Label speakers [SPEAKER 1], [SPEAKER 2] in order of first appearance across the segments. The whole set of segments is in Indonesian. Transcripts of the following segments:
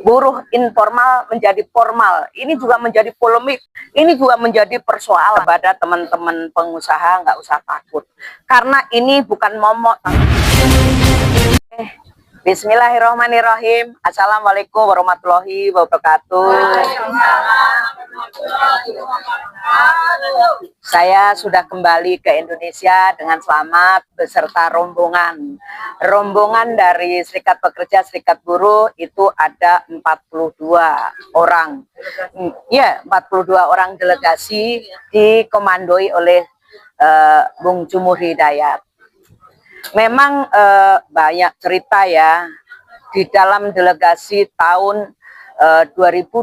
[SPEAKER 1] buruh informal menjadi formal. Ini juga menjadi polemik. Ini juga menjadi persoalan pada teman-teman pengusaha. Nggak usah takut, karena ini bukan momok. Bismillahirrahmanirrahim. Assalamualaikum warahmatullahi wabarakatuh. Saya sudah kembali ke Indonesia dengan selamat beserta rombongan. Rombongan dari Serikat Pekerja Serikat Buruh itu ada 42 orang. Ya, 42 orang delegasi dikomandoi oleh Bung Jumur Hidayat. Memang banyak cerita ya di dalam delegasi tahun 2025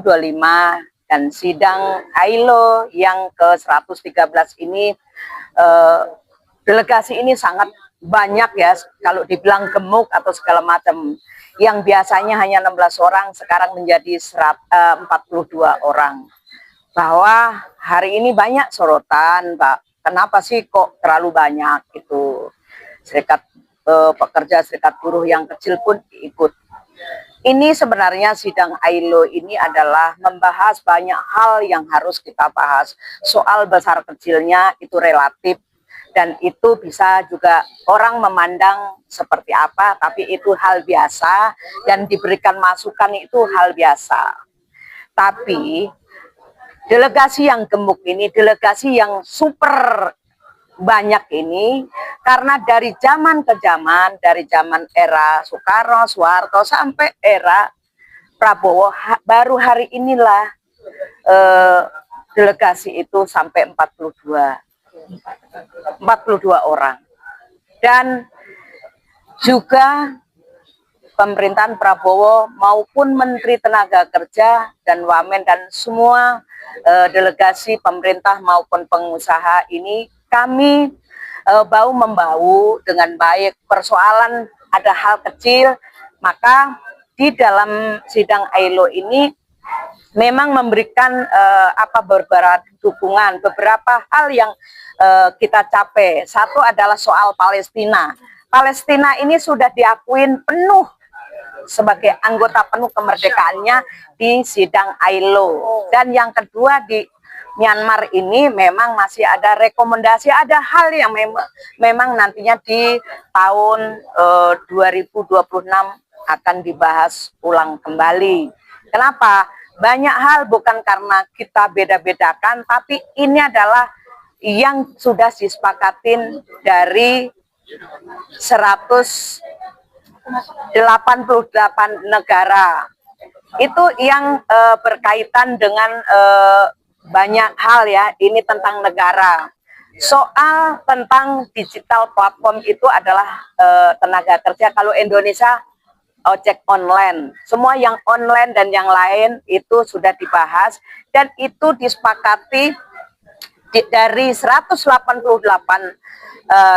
[SPEAKER 1] dan sidang ILO yang ke-113 ini, delegasi ini sangat banyak ya, kalau dibilang gemuk atau segala macam. Yang biasanya hanya 16 orang sekarang menjadi 42 orang. Bahwa hari ini banyak sorotan, Pak. Kenapa sih kok terlalu banyak itu? Serikat pekerja, serikat buruh yang kecil pun ikut. Ini sebenarnya sidang ILO ini adalah membahas banyak hal yang harus kita bahas. Soal besar kecilnya itu relatif, dan itu bisa juga orang memandang seperti apa, tapi itu hal biasa, dan diberikan masukan itu hal biasa. Tapi delegasi yang gemuk ini, delegasi yang super banyak ini, karena dari zaman ke zaman, dari zaman era Soekarno, Soeharto sampai era Prabowo, baru hari inilah delegasi itu sampai 42 orang. Dan juga pemerintahan Prabowo maupun Menteri Tenaga Kerja dan Wamen dan semua delegasi pemerintah maupun pengusaha ini, kami bahu-membahu dengan baik. Persoalan ada hal kecil, maka di dalam sidang ILO ini memang memberikan beberapa dukungan, beberapa hal yang kita capai. Satu adalah soal Palestina. Palestina ini sudah diakuin penuh sebagai anggota penuh kemerdekaannya di sidang ILO. Dan yang kedua, di Myanmar ini memang masih ada rekomendasi, ada hal yang memang nantinya di tahun 2026 akan dibahas ulang kembali. Kenapa? Banyak hal bukan karena kita beda-bedakan, tapi ini adalah yang sudah disepakatin dari 188 negara. Itu yang berkaitan dengan banyak hal ya, ini tentang negara. Soal tentang digital platform itu adalah tenaga kerja. Kalau Indonesia ojek online, semua yang online dan yang lain itu sudah dibahas, dan itu disepakati dari 188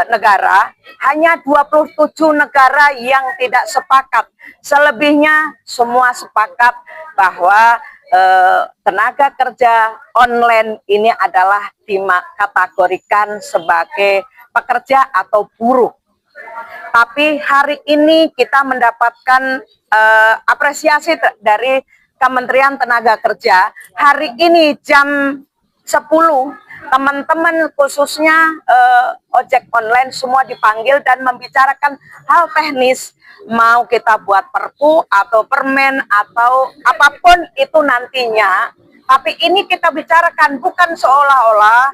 [SPEAKER 1] negara, hanya 27 negara yang tidak sepakat. Selebihnya semua sepakat bahwa tenaga kerja online ini adalah dikategorikan sebagai pekerja atau buruh. Tapi hari ini kita mendapatkan apresiasi dari Kementerian Tenaga Kerja. Hari ini jam 10, teman-teman khususnya ojek online semua dipanggil dan membicarakan hal teknis. Mau kita buat perpu atau permen atau apapun itu nantinya, tapi ini kita bicarakan bukan seolah-olah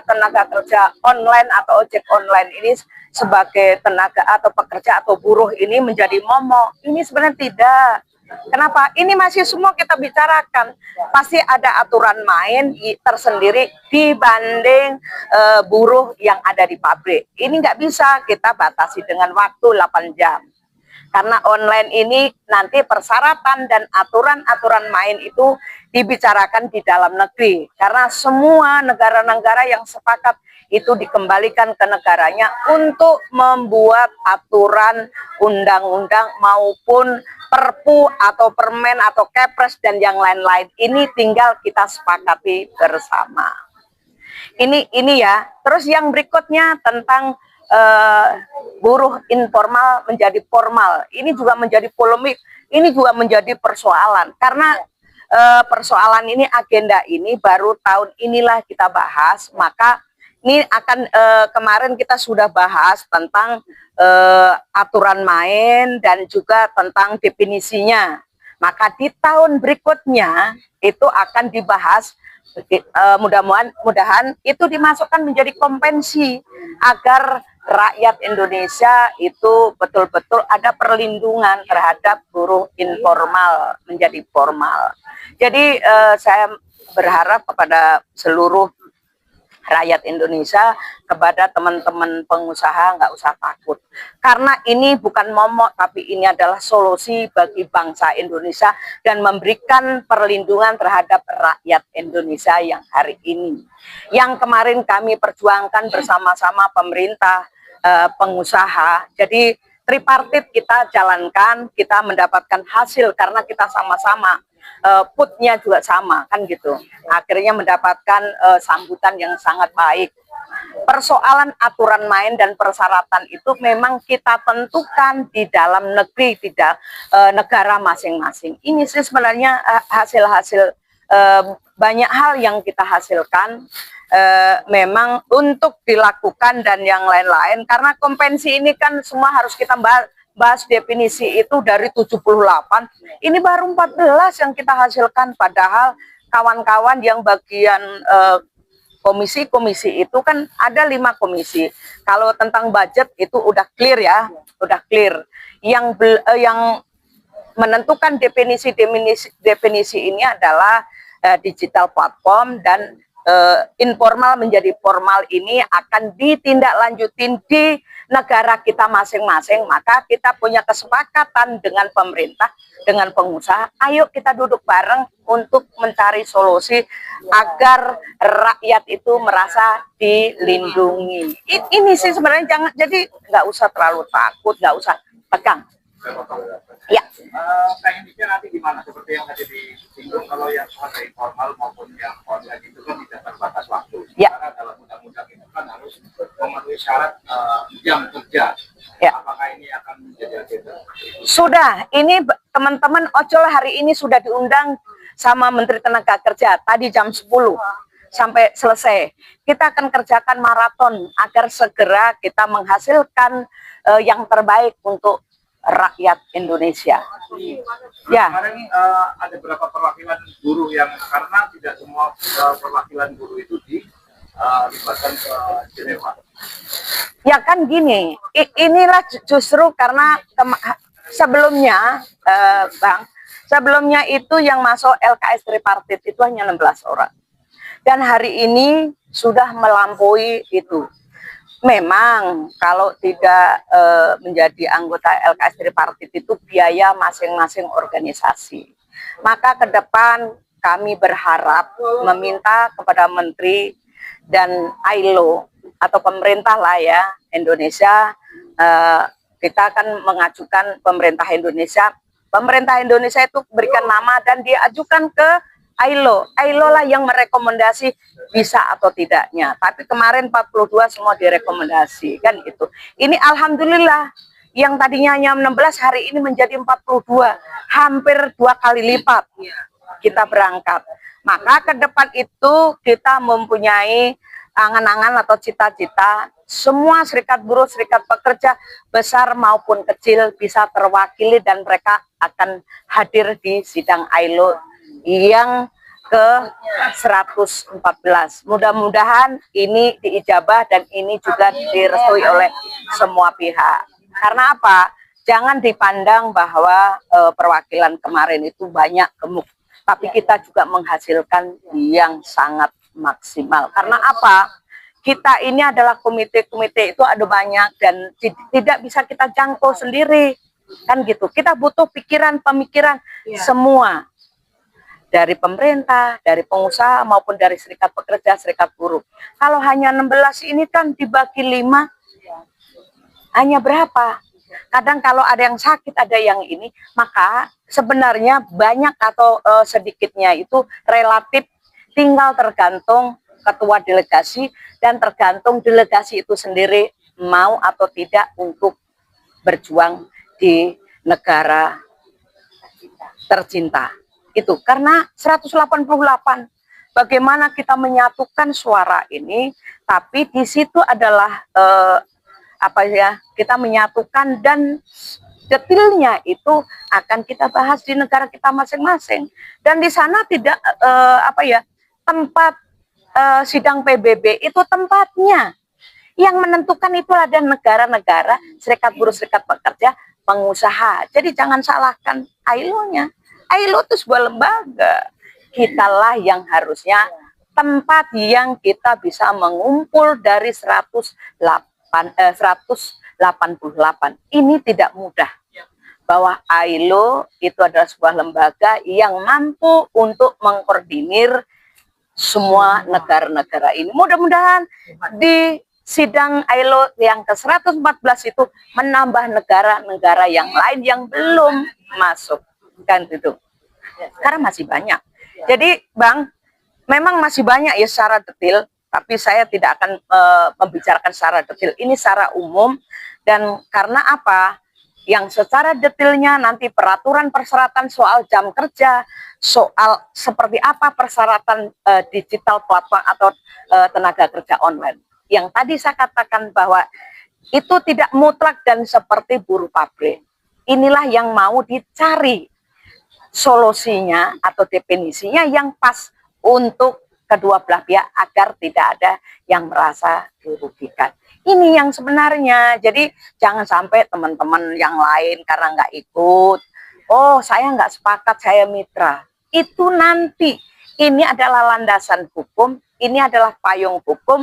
[SPEAKER 1] tenaga kerja online atau ojek online ini sebagai tenaga atau pekerja atau buruh ini menjadi momok. Ini sebenarnya tidak. Kenapa? Ini masih semua kita bicarakan. Pasti ada aturan main tersendiri dibanding buruh yang ada di pabrik. Ini nggak bisa kita batasi dengan waktu 8 jam. Karena online ini nanti persyaratan dan aturan-aturan main itu dibicarakan di dalam negeri. Karena semua negara-negara yang sepakat itu dikembalikan ke negaranya untuk membuat aturan undang-undang maupun perpu atau permen atau kepres dan yang lain-lain. Ini tinggal kita sepakati bersama. Ini ya. Terus yang berikutnya tentang buruh informal menjadi formal. Ini juga menjadi polemik. ini juga menjadi persoalan karena persoalan ini, agenda ini baru tahun inilah kita bahas. Maka ini akan kemarin kita sudah bahas tentang aturan main dan juga tentang definisinya. Maka di tahun berikutnya itu akan dibahas, mudah-mudahan itu dimasukkan menjadi kompensi agar rakyat Indonesia itu betul-betul ada perlindungan terhadap buruh informal menjadi formal. Jadi saya berharap kepada seluruh rakyat Indonesia, kepada teman-teman pengusaha, nggak usah takut. Karena ini bukan momok, tapi ini adalah solusi bagi bangsa Indonesia dan memberikan perlindungan terhadap rakyat Indonesia yang hari ini. Yang kemarin kami perjuangkan bersama-sama pemerintah, pengusaha. Jadi tripartit kita jalankan, kita mendapatkan hasil karena kita sama-sama. Putnya juga sama kan gitu, akhirnya mendapatkan sambutan yang sangat baik. Persoalan aturan main dan persyaratan itu memang kita tentukan di dalam negeri, tidak negara masing-masing. Ini sih sebenarnya hasil-hasil banyak hal yang kita hasilkan memang untuk dilakukan dan yang lain-lain, karena kompensi ini kan semua harus kita bahas definisi itu dari 78, ini baru 14 yang kita hasilkan, padahal kawan-kawan yang bagian komisi-komisi itu kan ada 5 komisi. Kalau tentang budget itu udah clear ya, udah clear. Yang menentukan definisi ini adalah digital platform, dan informal menjadi formal ini akan ditindaklanjutin di negara kita masing-masing. Maka kita punya kesepakatan dengan pemerintah, dengan pengusaha, ayo kita duduk bareng untuk mencari solusi agar rakyat itu merasa dilindungi. Ini sih sebenarnya, jangan, jadi nggak usah terlalu takut, nggak usah tegang. Ya.
[SPEAKER 2] Teknisnya nanti gimana? Seperti yang tadi disinggung, kalau yang secara informal maupun yang online itu kan tidak terbatas waktu.
[SPEAKER 1] Ya.
[SPEAKER 2] Karena dalam undang-undang itu kan harus memenuhi syarat jam kerja.
[SPEAKER 1] Ya.
[SPEAKER 2] Apakah ini akan menjadi agenda?
[SPEAKER 1] Sudah, ini teman-teman ojol hari ini sudah diundang sama Menteri Tenaga Kerja tadi jam 10 sampai selesai. Kita akan kerjakan maraton agar segera kita menghasilkan yang terbaik untuk rakyat Indonesia. Ya.
[SPEAKER 2] Kemarin ada beberapa perwakilan buruh yang, karena tidak semua perwakilan buruh itu dilibatkan ke Jenewa.
[SPEAKER 1] Ya kan gini, inilah justru karena sebelumnya Bang, sebelumnya itu yang masuk LKS tripartit itu hanya 16 orang. Dan hari ini sudah melampaui itu. Memang kalau tidak menjadi anggota LKS tripartit itu biaya masing-masing organisasi. Maka ke depan kami berharap meminta kepada Menteri dan ILO atau pemerintah lah ya Indonesia, kita akan mengajukan pemerintah Indonesia. Pemerintah Indonesia itu berikan nama dan diajukan ke ILO. ILO lah yang merekomendasi bisa atau tidaknya. Tapi kemarin 42 semua direkomendasi kan itu. Ini alhamdulillah yang tadinya hanya 16 hari ini menjadi 42, hampir 2 kali lipat kita berangkat. Maka ke depan itu kita mempunyai angan-angan atau cita-cita semua serikat buruh, serikat pekerja besar maupun kecil bisa terwakili dan mereka akan hadir di sidang ILO yang ke 114. Mudah-mudahan ini diijabah dan ini juga direstui oleh semua pihak. Karena apa? Jangan dipandang bahwa perwakilan kemarin itu banyak gemuk, tapi kita juga menghasilkan yang sangat maksimal. Karena apa? Kita ini adalah komite-komite itu ada banyak dan tidak bisa kita jangkau sendiri. Kan gitu. Kita butuh pikiran, pemikiran semua. Dari pemerintah, dari pengusaha maupun dari serikat pekerja, serikat buruh. Kalau hanya 16 ini kan dibagi 5, hanya berapa? Kadang kalau ada yang sakit, ada yang ini, maka sebenarnya banyak atau sedikitnya itu relatif tinggal tergantung ketua delegasi dan tergantung delegasi itu sendiri mau atau tidak untuk berjuang di negara tercinta. Itu karena 188 bagaimana kita menyatukan suara ini, tapi di situ adalah kita menyatukan dan detailnya itu akan kita bahas di negara kita masing-masing. Dan di sana tidak tempat sidang PBB itu tempatnya. Yang menentukan itu ada negara-negara, serikat buruh, serikat pekerja, pengusaha. Jadi jangan salahkan ILO-nya. ILO itu sebuah lembaga. Kitalah yang harusnya tempat yang kita bisa mengumpul dari 188. Ini tidak mudah. Bahwa ILO itu adalah sebuah lembaga yang mampu untuk mengkoordinir semua negara-negara ini. Mudah-mudahan di sidang ILO yang ke-114 itu menambah negara-negara yang lain yang belum masuk, kan itu. Karena masih banyak. Jadi Bang, memang masih banyak ya secara detail, tapi saya tidak akan membicarakan secara detail. Ini secara umum, dan karena apa? Yang secara detailnya nanti peraturan persyaratan soal jam kerja, soal seperti apa persyaratan digital platform atau tenaga kerja online. Yang tadi saya katakan bahwa itu tidak mutlak dan seperti buruh pabrik. Inilah yang mau dicari solusinya atau definisinya yang pas untuk kedua belah pihak agar tidak ada yang merasa dirugikan. Ini yang sebenarnya. Jadi jangan sampai teman-teman yang lain karena nggak ikut, oh saya nggak sepakat, saya mitra. Itu nanti, ini adalah landasan hukum, ini adalah payung hukum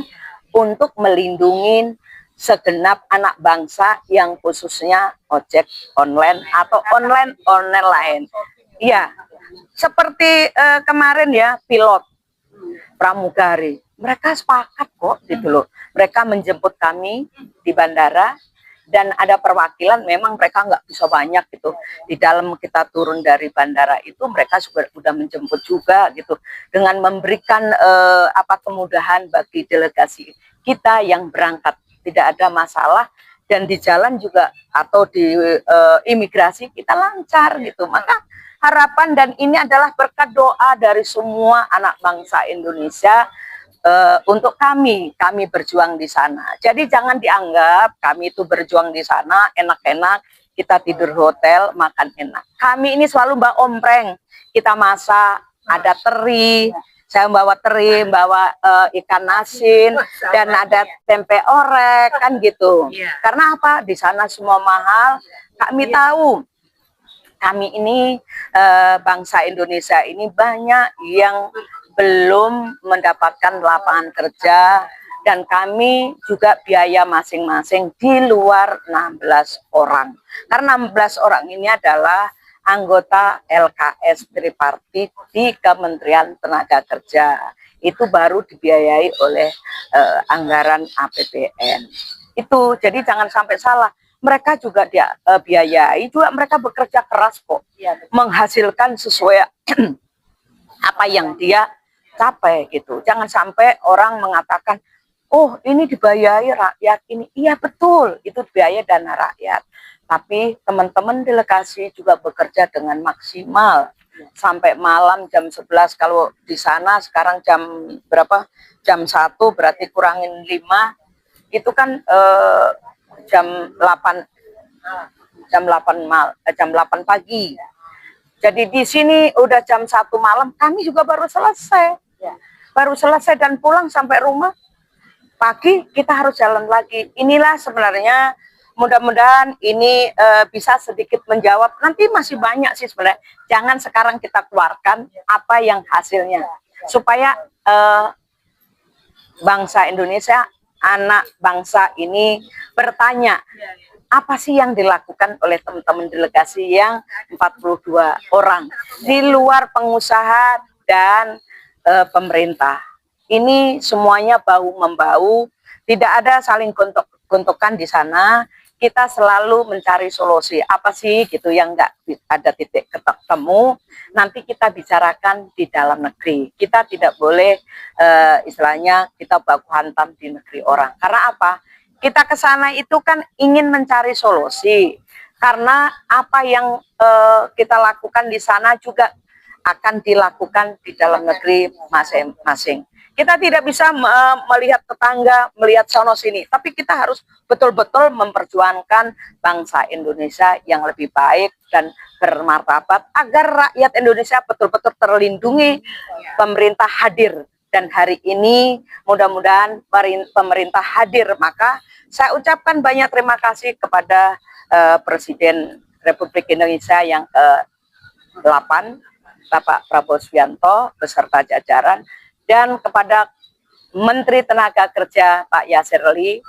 [SPEAKER 1] untuk melindungi segenap anak bangsa yang khususnya ojek online atau online lain. Ya, seperti kemarin ya pilot pramugari, mereka sepakat kok gitu loh. Mereka menjemput kami di bandara dan ada perwakilan, memang mereka nggak bisa banyak gitu. Di dalam kita turun dari bandara itu mereka sudah menjemput juga gitu, dengan memberikan kemudahan bagi delegasi kita yang berangkat, tidak ada masalah, dan di jalan juga atau di imigrasi kita lancar gitu. Maka harapan, dan ini adalah berkat doa dari semua anak bangsa Indonesia untuk kami berjuang di sana. Jadi jangan dianggap kami itu berjuang di sana enak-enak, kita tidur hotel, makan enak. Kami ini selalu bawa ompreng, kita masak, ada teri, saya bawa teri, bawa ikan asin, dan ada tempe orek, kan gitu. Karena apa? Di sana semua mahal. Kami tahu, kami ini bangsa Indonesia ini banyak yang belum mendapatkan lapangan kerja, dan kami juga biaya masing-masing di luar 16 orang. Karena 16 orang ini adalah anggota LKS tripartit di Kementerian Tenaga Kerja. Itu baru dibiayai oleh anggaran APBN. Itu, jadi jangan sampai salah. Mereka juga biayai, juga mereka bekerja keras kok, menghasilkan sesuai apa yang dia capai gitu. Jangan sampai orang mengatakan, oh ini dibiayai rakyat ini. Iya betul, itu biaya dana rakyat. Tapi teman-teman delegasi juga bekerja dengan maksimal sampai malam jam 11. Kalau di sana sekarang jam berapa? Jam 1, berarti kurangin 5. Itu kan jam 8 pagi. Jadi di sini udah jam 1 malam, kami juga baru selesai. Baru selesai dan pulang sampai rumah. Pagi kita harus jalan lagi. Inilah sebenarnya, mudah-mudahan ini bisa sedikit menjawab. Nanti masih banyak sih sebenarnya. Jangan sekarang kita keluarkan apa yang hasilnya. Supaya bangsa Indonesia, anak bangsa ini bertanya, apa sih yang dilakukan oleh teman-teman delegasi yang 42 orang di luar pengusaha dan pemerintah. Ini semuanya bahu-membahu, tidak ada saling gontok-gontokan di sana. Kita selalu mencari solusi. Apa sih gitu yang nggak ada titik ketemu, nanti kita bicarakan di dalam negeri. Kita tidak boleh istilahnya kita baku hantam di negeri orang. Karena apa? Kita ke sana itu kan ingin mencari solusi. karena apa yang kita lakukan di sana juga akan dilakukan di dalam negeri masing-masing. Kita tidak bisa melihat tetangga, melihat sono sini, tapi kita harus betul-betul memperjuangkan bangsa Indonesia yang lebih baik dan bermartabat agar rakyat Indonesia betul-betul terlindungi. Pemerintah hadir, dan hari ini mudah-mudahan pemerintah hadir. Maka saya ucapkan banyak terima kasih kepada Presiden Republik Indonesia yang ke-8, Bapak Prabowo Subianto beserta jajaran, dan kepada Menteri Tenaga Kerja Pak Yasirli,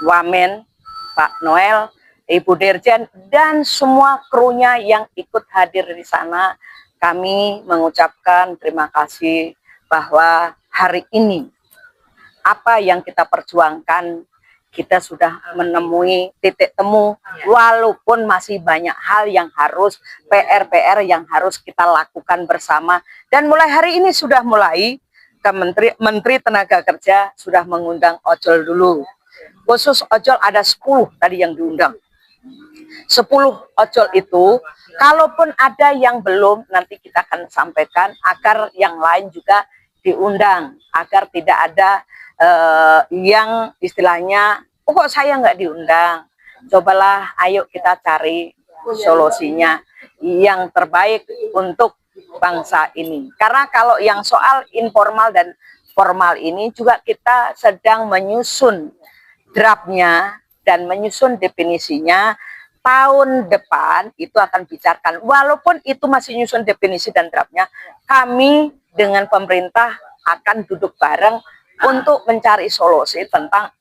[SPEAKER 1] Wamen Pak Noel, Ibu Dirjen, dan semua krunya yang ikut hadir di sana. Kami mengucapkan terima kasih bahwa hari ini apa yang kita perjuangkan, kita sudah menemui titik temu, walaupun masih banyak hal yang harus PR yang harus kita lakukan bersama. Dan mulai hari ini sudah mulai Menteri Tenaga Kerja sudah mengundang ojol dulu. Khusus ojol ada 10 tadi yang diundang. 10 ojol itu, kalaupun ada yang belum, nanti kita akan sampaikan agar yang lain juga diundang, agar tidak ada yang istilahnya, oh kok saya nggak diundang. Cobalah, ayo kita cari solusinya yang terbaik untuk bangsa ini. Karena kalau yang soal informal dan formal ini juga kita sedang menyusun draftnya dan menyusun definisinya. Tahun depan itu akan bicarakan, walaupun itu masih nyusun definisi dan draftnya, kami dengan pemerintah akan duduk bareng untuk mencari solusi tentang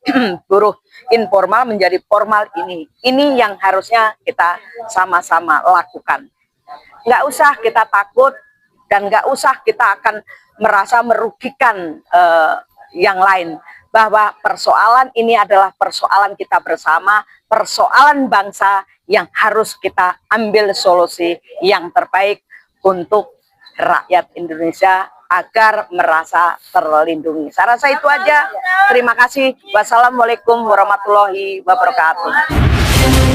[SPEAKER 1] buruh informal menjadi formal ini. Ini yang harusnya kita sama-sama lakukan. Nggak usah kita takut dan nggak usah kita akan merasa merugikan yang lain. Bahwa persoalan ini adalah persoalan kita bersama, persoalan bangsa yang harus kita ambil solusi yang terbaik untuk rakyat Indonesia agar merasa terlindungi. Saya rasa itu aja. Terima kasih. Wassalamualaikum warahmatullahi wabarakatuh.